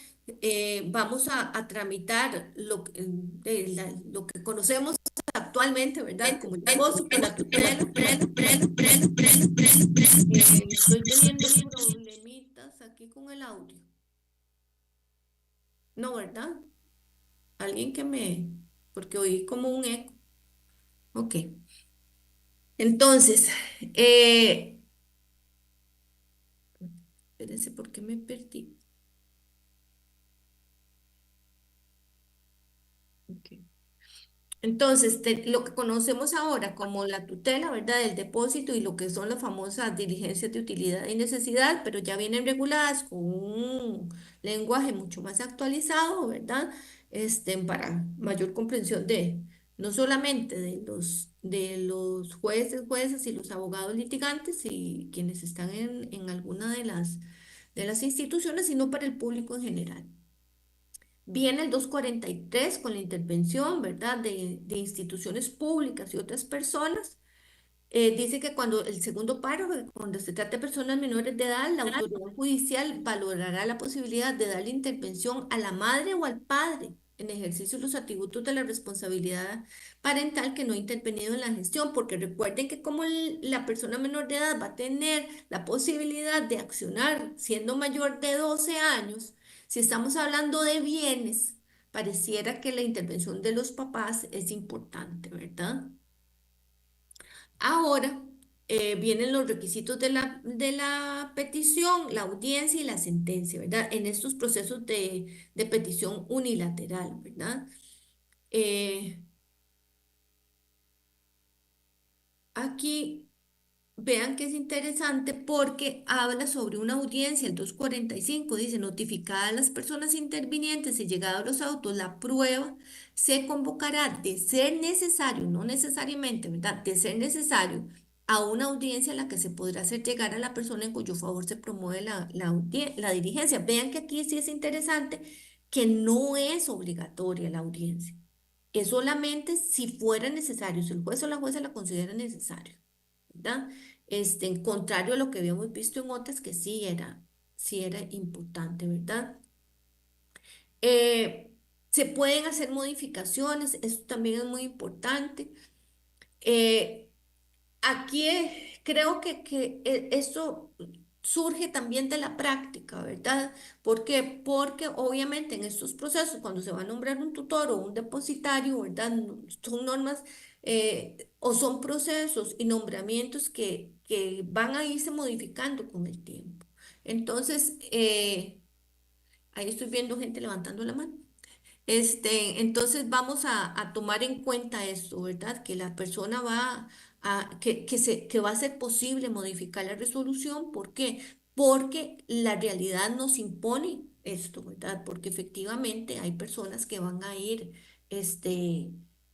Vamos a tramitar lo que conocemos actualmente, ¿verdad? Como el depósito, la tutela. Estoy teniendo problemitas aquí con el audio. No, ¿verdad? Alguien que porque oí como un eco. Ok. Entonces, espérense, ¿por qué me perdí? Ok. Entonces, lo que conocemos ahora como la tutela, ¿verdad? Del depósito y lo que son las famosas diligencias de utilidad y necesidad, pero ya vienen reguladas con un lenguaje mucho más actualizado, ¿verdad? Para mayor comprensión de no solamente de los jueces, juezas y los abogados litigantes y quienes están en alguna de las instituciones, sino para el público en general. Viene el 243 con la intervención, ¿verdad?, de instituciones públicas y otras personas. Dice que cuando el segundo párrafo, que cuando se trata de personas menores de edad, la autoridad judicial valorará la posibilidad de darle intervención a la madre o al padre en ejercicio de los atributos de la responsabilidad parental que no ha intervenido en la gestión, porque recuerden que como la persona menor de edad va a tener la posibilidad de accionar siendo mayor de 12 años, si estamos hablando de bienes, pareciera que la intervención de los papás es importante, ¿verdad? Ahora vienen los requisitos de la petición, la audiencia y la sentencia, ¿verdad? En estos procesos de petición unilateral, ¿verdad? Eh, Aquí vean que es interesante porque habla sobre una audiencia, el 245 dice, notificadas las personas intervinientes y llegados los autos, la prueba se convocará de ser necesario, no necesariamente, ¿verdad? De ser necesario a una audiencia a la que se podrá hacer llegar a la persona en cuyo favor se promueve la diligencia. Vean que aquí sí es interesante que no es obligatoria la audiencia. Es solamente si fuera necesario, si el juez o la jueza la considera necesario, ¿verdad? En contrario a lo que habíamos visto en otras, que sí era importante, ¿verdad? Eh, Se pueden hacer modificaciones, esto también es muy importante. Eh, Aquí creo que esto surge también de la práctica, ¿verdad? ¿Por qué? Porque obviamente en estos procesos, cuando se va a nombrar un tutor o un depositario, ¿verdad? Son normas o son procesos y nombramientos que van a irse modificando con el tiempo. Entonces, ahí estoy viendo gente levantando la mano. Entonces vamos a tomar en cuenta esto, ¿verdad? Que la persona que va a ser posible modificar la resolución. ¿Por qué? Porque la realidad nos impone esto, ¿verdad? Porque efectivamente hay personas que van a ir,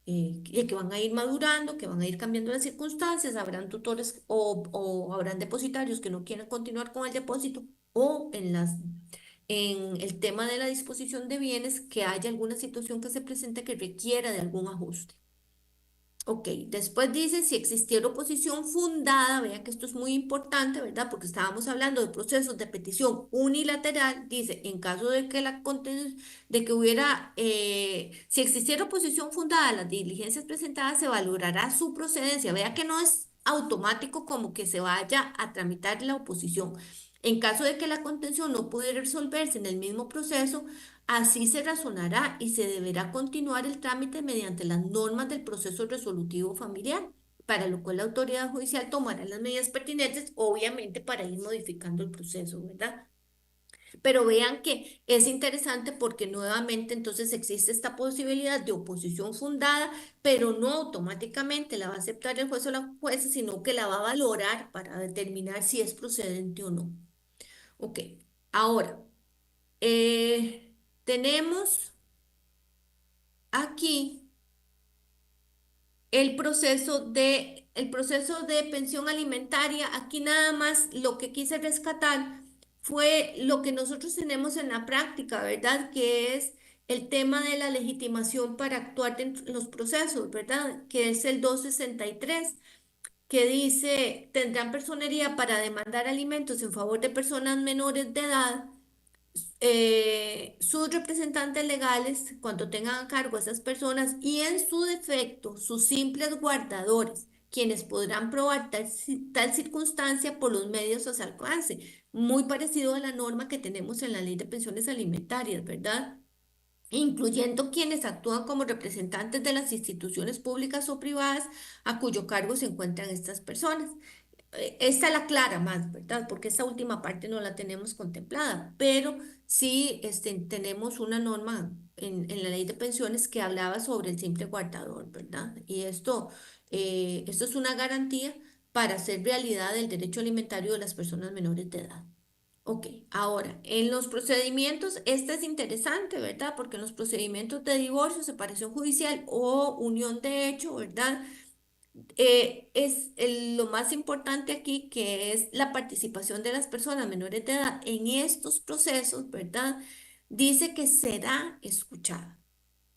que van a ir madurando, que van a ir cambiando las circunstancias, habrán tutores o habrán depositarios que no quieran continuar con el depósito o en el tema de la disposición de bienes que haya alguna situación que se presente que requiera de algún ajuste. Ok, después dice si existiera oposición fundada, vea que esto es muy importante, ¿verdad? Porque estábamos hablando de procesos de petición unilateral, dice, en caso de que de que hubiera, si existiera oposición fundada a las diligencias presentadas, se valorará su procedencia. Vea que no es automático como que se vaya a tramitar la oposición. En caso de que la contención no pudiera resolverse en el mismo proceso, así se razonará y se deberá continuar el trámite mediante las normas del proceso resolutivo familiar, para lo cual la autoridad judicial tomará las medidas pertinentes, obviamente para ir modificando el proceso, ¿verdad? Pero vean que es interesante porque nuevamente entonces existe esta posibilidad de oposición fundada, pero no automáticamente la va a aceptar el juez o la jueza, sino que la va a valorar para determinar si es procedente o no. Ok, ahora, tenemos aquí el proceso de pensión alimentaria. Aquí nada más lo que quise rescatar fue lo que nosotros tenemos en la práctica, ¿verdad? Que es el tema de la legitimación para actuar dentro de los procesos, ¿verdad? Que es el 263, que dice, tendrán personería para demandar alimentos en favor de personas menores de edad, sus representantes legales, cuando tengan a cargo a esas personas, y en su defecto, sus simples guardadores, quienes podrán probar tal circunstancia por los medios a su alcance, muy parecido a la norma que tenemos en la Ley de Pensiones Alimentarias, ¿verdad? Incluyendo quienes actúan como representantes de las instituciones públicas o privadas a cuyo cargo se encuentran estas personas. Esta es la clara más, ¿verdad? Porque esta última parte no la tenemos contemplada, pero sí tenemos una norma en la ley de pensiones que hablaba sobre el simple guardador, ¿verdad? Y esto es una garantía para hacer realidad el derecho alimentario de las personas menores de edad. Ok, ahora, en los procedimientos, este es interesante, ¿verdad? Porque en los procedimientos de divorcio, separación judicial o unión de hecho, ¿verdad? Lo más importante aquí, que es la participación de las personas menores de edad en estos procesos, ¿verdad? Dice que será escuchada,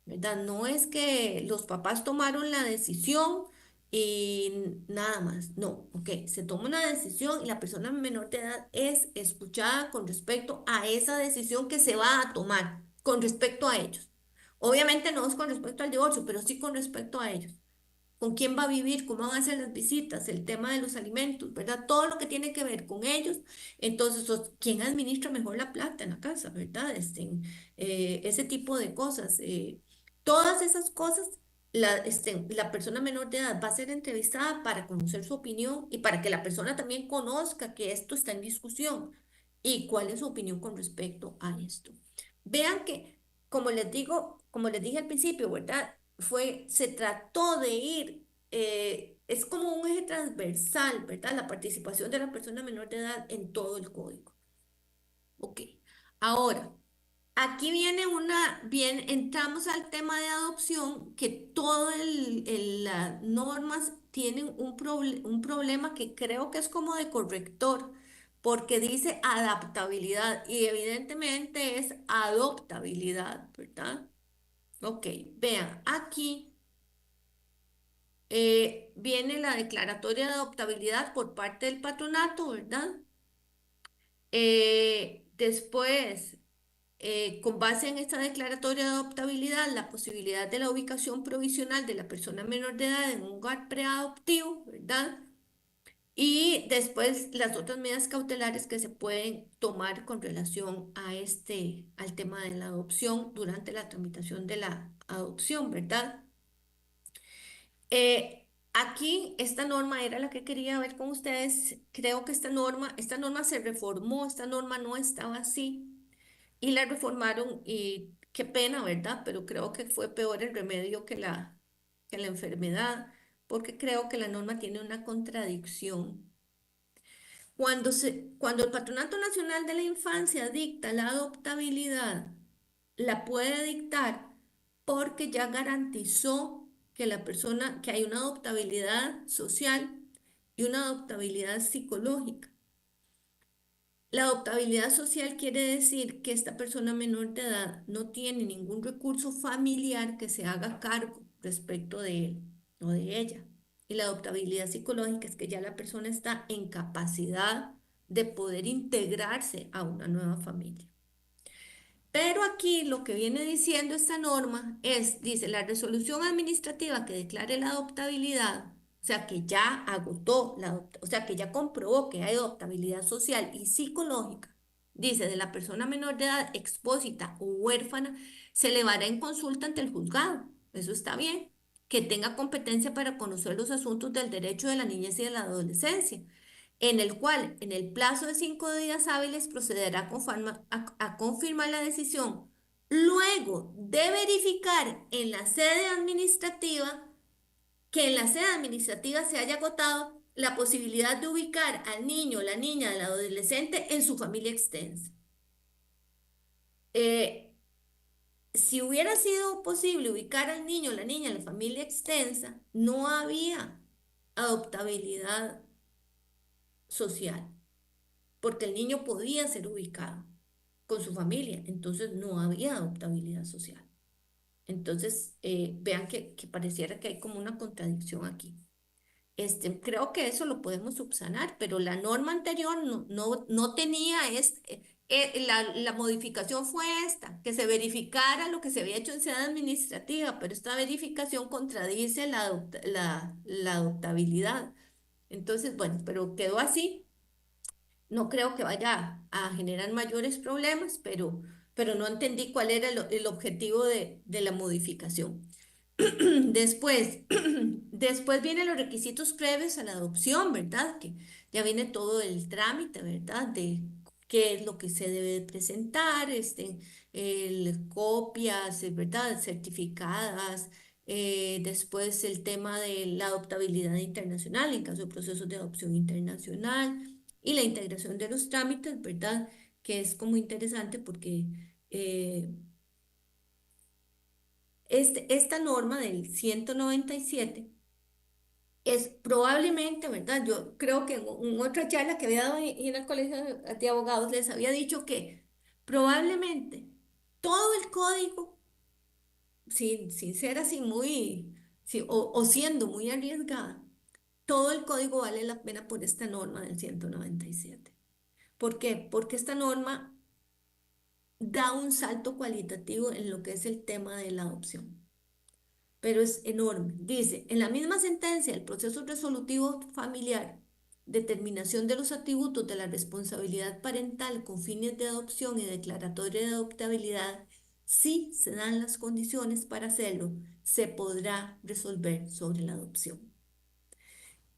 ¿verdad? No es que los papás tomaron la decisión y nada más, no, ok, se toma una decisión y la persona menor de edad es escuchada con respecto a esa decisión que se va a tomar, con respecto a ellos. Obviamente no es con respecto al divorcio, pero sí con respecto a ellos. ¿Con quién va a vivir? ¿Cómo van a hacer las visitas? El tema de los alimentos, ¿verdad? Todo lo que tiene que ver con ellos. Entonces, ¿quién administra mejor la plata en la casa, ¿verdad? Ese tipo de cosas. Todas esas cosas, la persona menor de edad va a ser entrevistada para conocer su opinión y para que la persona también conozca que esto está en discusión y cuál es su opinión con respecto a esto. Vean que, como les digo, como les dije al principio, ¿verdad? Se trató de ir, es como un eje transversal, ¿verdad? La participación de la persona menor de edad en todo el código. Ok. Ahora, aquí viene bien, entramos al tema de adopción, que las normas tienen un problema que creo que es como de corrector, porque dice adaptabilidad y evidentemente es adoptabilidad, ¿verdad? Ok, vean, aquí viene la declaratoria de adoptabilidad por parte del patronato, ¿verdad? Después, con base en esta declaratoria de adoptabilidad, la posibilidad de la ubicación provisional de la persona menor de edad en un hogar preadoptivo, ¿verdad? Y después las otras medidas cautelares que se pueden tomar con relación a al tema de la adopción durante la tramitación de la adopción, ¿verdad? Aquí esta norma era la que quería ver con ustedes. Creo que esta norma se reformó, esta norma no estaba así y la reformaron y qué pena, ¿verdad? Pero creo que fue peor el remedio que que la enfermedad, porque creo que la norma tiene una contradicción. Cuando el Patronato Nacional de la Infancia dicta la adoptabilidad, la puede dictar porque ya garantizó que que hay una adoptabilidad social y una adoptabilidad psicológica. La adoptabilidad social quiere decir que esta persona menor de edad no tiene ningún recurso familiar que se haga cargo respecto de él. no de ella. Y la adoptabilidad psicológica es que ya la persona está en capacidad de poder integrarse a una nueva familia. Pero aquí lo que viene diciendo esta norma es, dice, la resolución administrativa que declare la adoptabilidad, o sea, que ya agotó o sea, que ya comprobó que hay adoptabilidad social y psicológica, dice, de la persona menor de edad expósita o huérfana, se elevará en consulta ante el juzgado. Eso está bien. Que tenga competencia para conocer los asuntos del derecho de la niñez y de la adolescencia, en el cual, en el plazo de 5 días hábiles, procederá a confirmar la decisión, luego de verificar en la sede administrativa que en la sede administrativa se haya agotado la posibilidad de ubicar al niño, la niña, el adolescente en su familia extensa. Eh, si hubiera sido posible ubicar al niño, la niña en la familia extensa, no había adoptabilidad social, porque el niño podía ser ubicado con su familia, entonces no había adoptabilidad social. Entonces, vean que pareciera que hay como una contradicción aquí. Creo que eso lo podemos subsanar, pero la norma anterior no tenía la modificación fue esta, que se verificara lo que se había hecho en sede administrativa, pero esta verificación contradice la adoptabilidad. Entonces, bueno, pero quedó así. No creo que vaya a generar mayores problemas, pero no entendí cuál era el objetivo de la modificación. Después, después vienen los requisitos previos a la adopción, ¿verdad? Que ya viene todo el trámite, ¿verdad? De qué es lo que se debe de presentar, copias, ¿verdad? Certificadas. Después el tema de la adoptabilidad internacional en caso de procesos de adopción internacional y la integración de los trámites, ¿verdad? Que es como interesante porque eh, esta norma del 197 es probablemente, ¿verdad? Yo creo que en otra charla que había dado en el colegio de abogados les había dicho que probablemente todo el código, sin ser así muy, sí, o siendo muy arriesgada, todo el código vale la pena por esta norma del 197. ¿Por qué? Porque esta norma da un salto cualitativo en lo que es el tema de la adopción, pero es enorme. Dice, en la misma sentencia, el proceso resolutivo familiar, determinación de los atributos de la responsabilidad parental con fines de adopción y declaratoria de adoptabilidad, si se dan las condiciones para hacerlo, se podrá resolver sobre la adopción.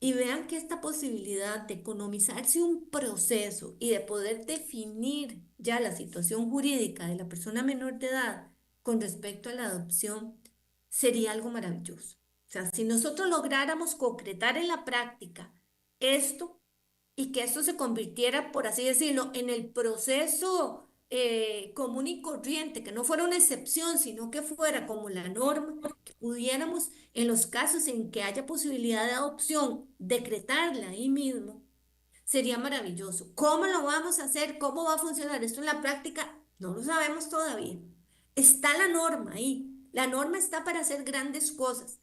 Y vean que esta posibilidad de economizarse un proceso y de poder definir ya la situación jurídica de la persona menor de edad con respecto a la adopción sería algo maravilloso. O sea, si nosotros lográramos concretar en la práctica esto y que esto se convirtiera, por así decirlo, en el proceso común y corriente, que no fuera una excepción, sino que fuera como la norma, que pudiéramos, en los casos en que haya posibilidad de adopción, decretarla ahí mismo, sería maravilloso. ¿Cómo lo vamos a hacer? ¿Cómo va a funcionar esto en la práctica? No lo sabemos todavía. Está la norma ahí. La norma está para hacer grandes cosas.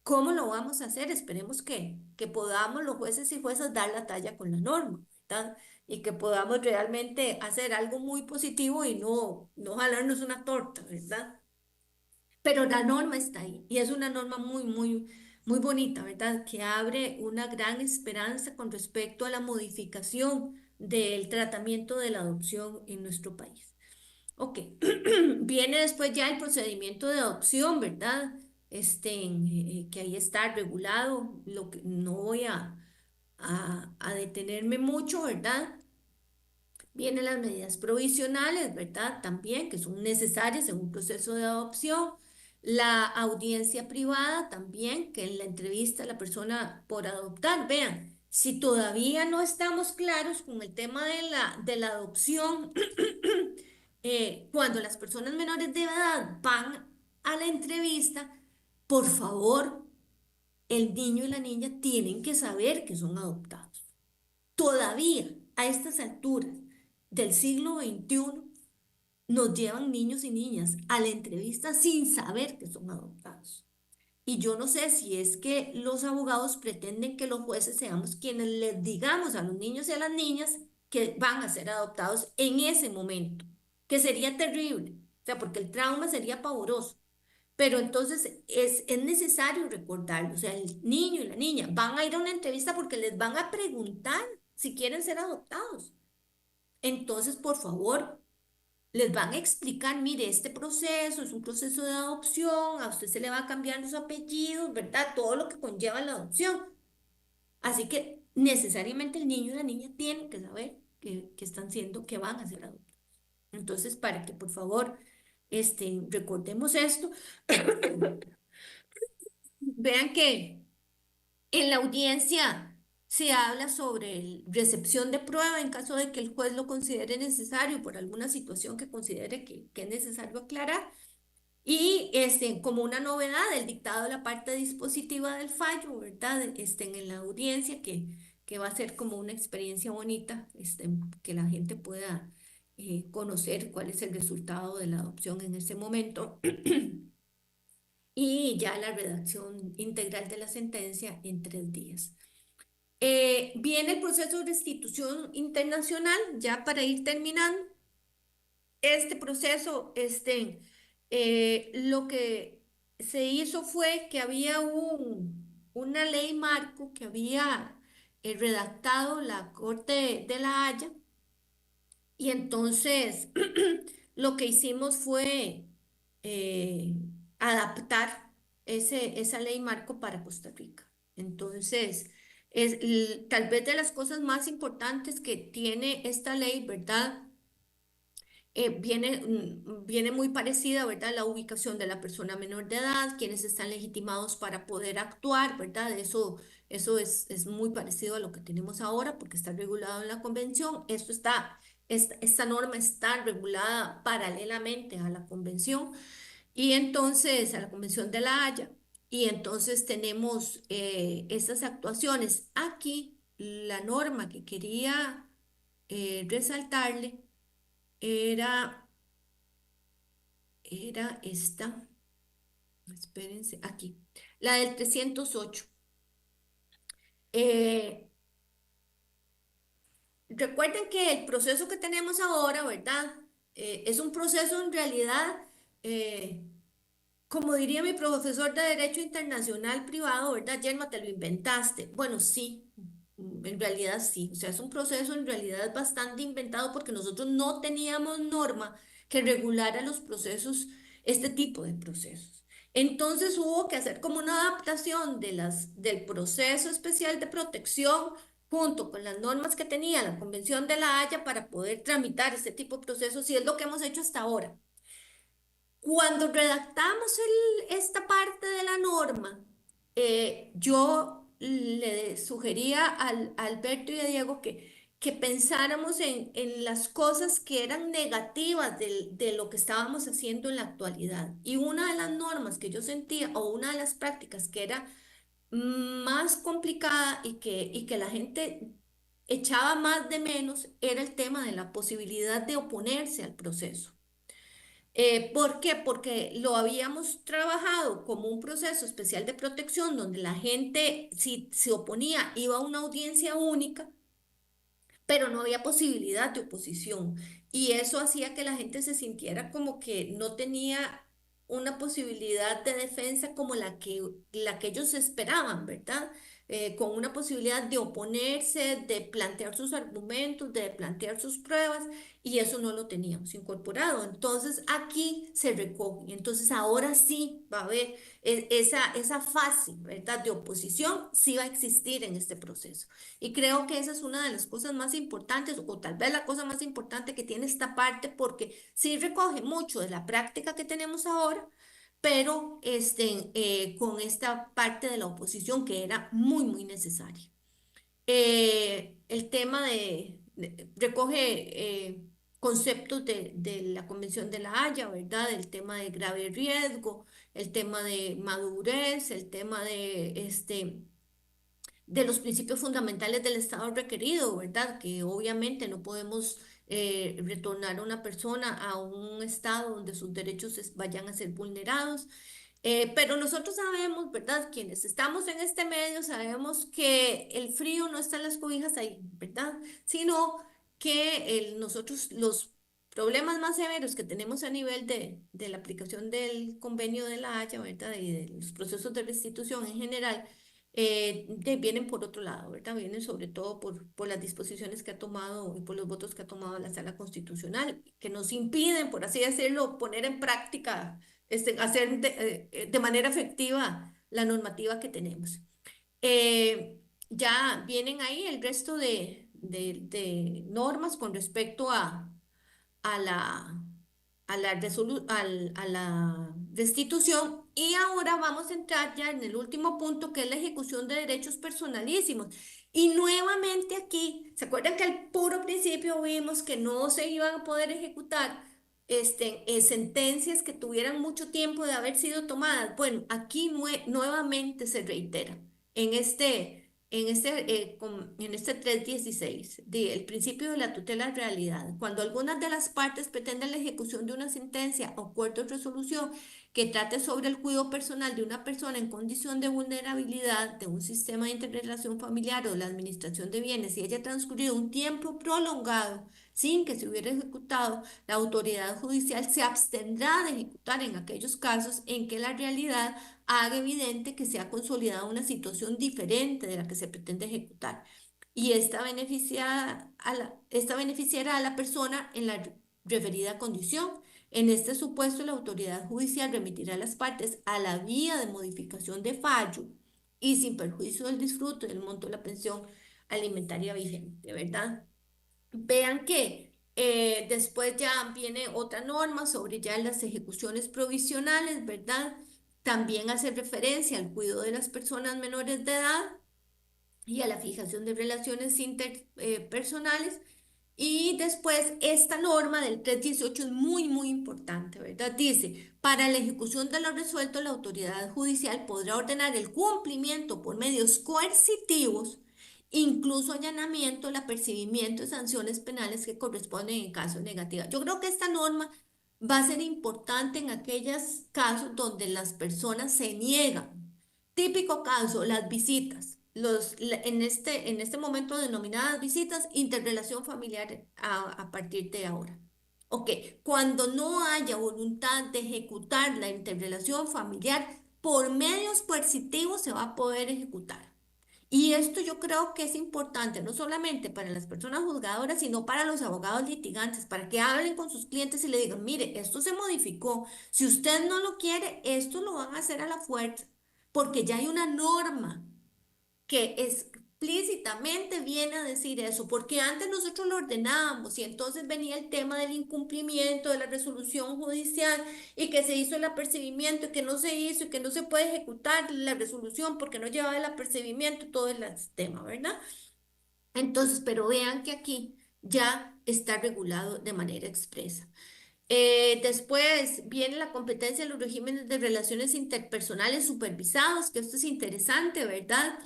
¿Cómo lo vamos a hacer? Esperemos que podamos los jueces y juezas dar la talla con la norma, ¿verdad? Y que podamos realmente hacer algo muy positivo y no jalarnos una torta, ¿verdad? Pero la norma está ahí y es una norma muy bonita, ¿verdad? Que abre una gran esperanza con respecto a la modificación del tratamiento de la adopción en nuestro país. Ok, viene después ya el procedimiento de adopción, ¿verdad? Que ahí está regulado, lo que no voy a detenerme mucho, ¿verdad? Vienen las medidas provisionales, ¿verdad? También, que son necesarias en un proceso de adopción. La audiencia privada también, que en la entrevista a la persona por adoptar, vean, si todavía no estamos claros con el tema de la adopción, cuando las personas menores de edad van a la entrevista, por favor, el niño y la niña tienen que saber que son adoptados. Todavía a estas alturas del siglo XXI nos llevan niños y niñas a la entrevista sin saber que son adoptados. Y yo no sé si es que los abogados pretenden que los jueces seamos quienes les digamos a los niños y a las niñas que van a ser adoptados en ese momento, que sería terrible, o sea, porque el trauma sería pavoroso. Pero entonces es necesario recordarlo, o sea, el niño y la niña van a ir a una entrevista porque les van a preguntar si quieren ser adoptados. Entonces, por favor, les van a explicar, mire, este proceso es un proceso de adopción, a usted se le va a cambiar los apellidos, ¿verdad? Todo lo que conlleva la adopción. Así que necesariamente el niño y la niña tienen que saber que están siendo, que van a ser adoptados. Entonces, para que por favor, recordemos esto, vean que en la audiencia se habla sobre recepción de prueba en caso de que el juez lo considere necesario por alguna situación que considere que es necesario aclarar. Y como una novedad, el dictado de la parte dispositiva del fallo, ¿verdad? En la audiencia, que va a ser como una experiencia bonita, que la gente pueda conocer cuál es el resultado de la adopción en ese momento. Y ya la redacción integral de la sentencia en 3 días. Viene el proceso de restitución internacional, ya para ir terminando. Este proceso, lo que se hizo fue que había una ley marco que había redactado la Corte de la Haya y entonces lo que hicimos fue eh, adaptar esa ley marco para Costa Rica. Entonces, tal vez de las cosas más importantes que tiene esta ley, ¿verdad? Viene muy parecida, ¿verdad? La ubicación de la persona menor de edad, quienes están legitimados para poder actuar, ¿verdad? Eso es muy parecido a lo que tenemos ahora porque está regulado en la convención. Esta norma está regulada paralelamente a la convención y entonces a la convención de la Haya. Y entonces tenemos estas actuaciones. Aquí la norma que quería resaltarle era, era esta, espérense, aquí, la del 308. Eh, Recuerden que el proceso que tenemos ahora, ¿verdad? Es un proceso en realidad, eh, como diría mi profesor de Derecho Internacional Privado, ¿verdad? Yerma, te lo inventaste. Bueno, sí, en realidad sí. O sea, es un proceso en realidad bastante inventado porque nosotros no teníamos norma que regulara los procesos, este tipo de procesos. Entonces hubo que hacer como una adaptación del proceso especial de protección junto con las normas que tenía la Convención de la Haya para poder tramitar este tipo de procesos y es lo que hemos hecho hasta ahora. Cuando redactamos esta parte de la norma, yo le sugería a Alberto y a Diego que pensáramos en las cosas que eran negativas de lo que estábamos haciendo en la actualidad. Y una de las normas que yo sentía, o una de las prácticas que era más complicada y que la gente echaba más de menos, era el tema de la posibilidad de oponerse al proceso. ¿Por qué? Porque lo habíamos trabajado como un proceso especial de protección donde la gente, si se oponía, iba a una audiencia única, pero no había posibilidad de oposición. Y eso hacía que la gente se sintiera como que no tenía una posibilidad de defensa como la que ellos esperaban, ¿verdad? Con una posibilidad de oponerse, de plantear sus argumentos, de plantear sus pruebas, y eso no lo teníamos incorporado. Entonces aquí se recoge. Entonces ahora sí va a haber esa fase, ¿verdad? De oposición, sí va a existir en este proceso. Y creo que esa es una de las cosas más importantes, o tal vez la cosa más importante que tiene esta parte, porque sí recoge mucho de la práctica que tenemos ahora, pero con esta parte de la oposición que era muy, muy necesaria. El tema recoge conceptos de la Convención de la Haya, ¿verdad? El tema de grave riesgo, el tema de madurez, el tema de los principios fundamentales del Estado requerido, ¿verdad? Que obviamente no podemos retornar a una persona a un estado donde sus derechos vayan a ser vulnerados. Pero nosotros sabemos, ¿verdad? Quienes estamos en este medio sabemos que el frío no está en las cobijas ahí, ¿verdad? Sino que nosotros los problemas más severos que tenemos a nivel de la aplicación del convenio de la Haya, ¿verdad? Y de los procesos de restitución en general, vienen por otro lado, ¿verdad? Vienen sobre todo por las disposiciones que ha tomado y por los votos que ha tomado la Sala Constitucional, que nos impiden, por así decirlo, poner en práctica hacer de manera efectiva la normativa que tenemos. Ya vienen ahí el resto de normas con respecto a la, a la restitución. Y ahora vamos a entrar ya en el último punto, que es la ejecución de derechos personalísimos. Y nuevamente aquí, ¿se acuerdan que al puro principio vimos que no se iban a poder ejecutar sentencias que tuvieran mucho tiempo de haber sido tomadas? Bueno, aquí nuevamente se reitera en este 316, el principio de la tutela de realidad. Cuando algunas de las partes pretenden la ejecución de una sentencia o acuerdo de resolución que trate sobre el cuidado personal de una persona en condición de vulnerabilidad de un sistema de interrelación familiar o la administración de bienes y haya transcurrido un tiempo prolongado sin que se hubiera ejecutado, la autoridad judicial se abstendrá de ejecutar en aquellos casos en que la realidad haga evidente que se ha consolidado una situación diferente de la que se pretende ejecutar. Y esta beneficiará a la persona en la referida condición. En este supuesto, la autoridad judicial remitirá a las partes a la vía de modificación de fallo y sin perjuicio del disfrute del monto de la pensión alimentaria vigente, ¿verdad? Vean que después ya viene otra norma sobre ya las ejecuciones provisionales, ¿verdad? También hace referencia al cuidado de las personas menores de edad y a la fijación de relaciones interpersonales. Y después esta norma del 318 es muy, muy importante, ¿verdad? Dice, para la ejecución de lo resuelto, la autoridad judicial podrá ordenar el cumplimiento por medios coercitivos, incluso allanamiento, el apercibimiento de sanciones penales que corresponden en casos negativos. Yo creo que esta norma va a ser importante en aquellos casos donde las personas se niegan. Típico caso, las visitas. En este momento denominadas visitas, interrelación familiar a partir de ahora. Ok, cuando no haya voluntad de ejecutar la interrelación familiar, por medios coercitivos se va a poder ejecutar. Y esto yo creo que es importante, no solamente para las personas juzgadoras, sino para los abogados litigantes, para que hablen con sus clientes y le digan, mire, esto se modificó. Si usted no lo quiere, esto lo van a hacer a la fuerza, porque ya hay una norma que explícitamente viene a decir eso, porque antes nosotros lo ordenábamos y entonces venía el tema del incumplimiento de la resolución judicial y que se hizo el apercibimiento y que no se hizo y que no se puede ejecutar la resolución porque no llevaba el apercibimiento, todo el tema, ¿verdad? Entonces, pero vean que aquí ya está regulado de manera expresa. Después viene la competencia de los regímenes de relaciones interpersonales supervisados, que esto es interesante, ¿verdad?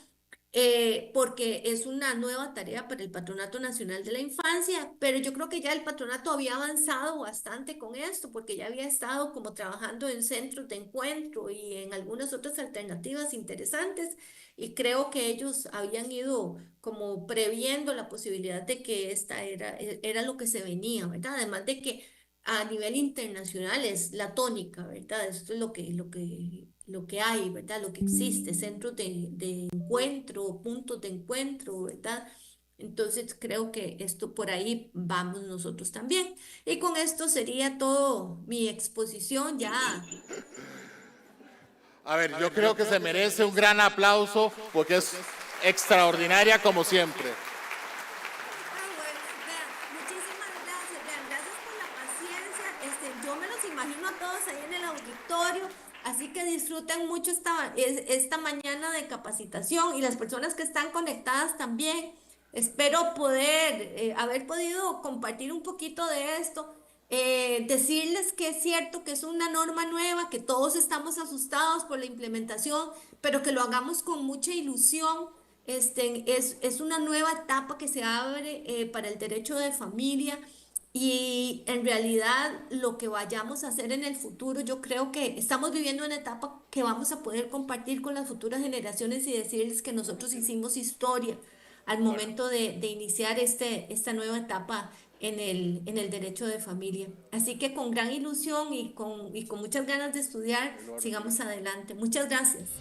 Porque es una nueva tarea para el Patronato Nacional de la Infancia, pero yo creo que ya el patronato había avanzado bastante con esto, porque ya había estado como trabajando en centros de encuentro y en algunas otras alternativas interesantes, y creo que ellos habían ido como previendo la posibilidad de que esta era lo que se venía, ¿verdad? Además de que a nivel internacional es la tónica, ¿verdad? Esto es lo que hay, ¿verdad? Lo que existe, centros de encuentro, puntos de encuentro, ¿verdad? Entonces creo que esto por ahí vamos nosotros también. Y con esto sería todo mi exposición ya. A ver, yo creo que se merece un gran aplauso porque es extraordinaria como siempre. Ah, bueno, vean, muchísimas gracias, vean, gracias por la paciencia. Yo me los imagino a todos ahí en el auditorio, así que disfruten mucho esta mañana de capacitación y las personas que están conectadas también. Espero poder haber podido compartir un poquito de esto. Decirles que es cierto que es una norma nueva, que todos estamos asustados por la implementación, pero que lo hagamos con mucha ilusión. Es una nueva etapa que se abre para el derecho de familia Y en realidad lo que vayamos a hacer en el futuro, yo creo que estamos viviendo una etapa que vamos a poder compartir con las futuras generaciones y decirles que nosotros hicimos historia al momento de iniciar esta nueva etapa en el derecho de familia. Así que con gran ilusión y con muchas ganas de estudiar, sigamos adelante. Muchas gracias.